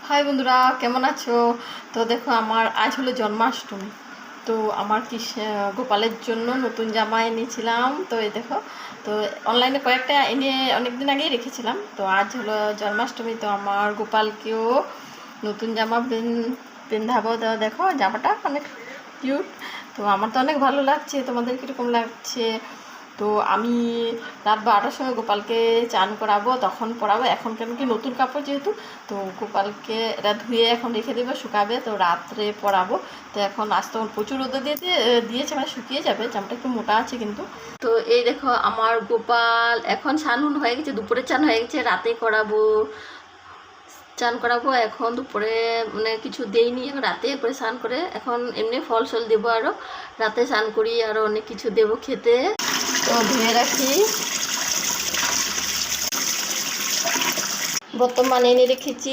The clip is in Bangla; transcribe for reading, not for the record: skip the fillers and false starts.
হাই বন্ধুরা, কেমন আছো? তো দেখো, আমার আজ হলো জন্মাষ্টমী। তো আমার গোপালের জন্য নতুন জামা এনেছিলাম। তো এই দেখো, তো অনলাইনে কয়েকটা এনে অনেক দিন আগেই রেখেছিলাম। তো আজ হলো জন্মাষ্টমী, তো আমার গোপালকেও নতুন জামা পেন্ধাবো। তো দেখো, জামাটা অনেক কিউট। তো আমার তো অনেক ভালো লাগছে, তোমাদের কীরকম লাগছে? তো আমি রাত 12টার সময় গোপালকে চান করাবো, তখন পরাবো। এখন কেন কি নতুন কাপড় যেহেতু, তো গোপালকে এটা ধুয়ে এখন রেখে দেবো, শুকাবে, তো রাত্রে পরাবো। তো এখন আজ তখন প্রচুর রোদে দিয়েছে, মানে শুকিয়ে যাবে, জামাটা একটু মোটা আছে কিন্তু। তো এই দেখো, আমার গোপাল এখন স্নান হয়ে গেছে, দুপুরে চান হয়ে গেছে, রাতে চান করাবো। এখন দুপুরে মানে কিছু দেইনি, এখন রাতে করে স্নান করে এখন এমনি ফল সল দেবো, আরও রাতে স্নান করি, আরও অনেক কিছু দেবো খেতে। তো ধুয়ে রাখি, বর্তমানে এনে রেখেছি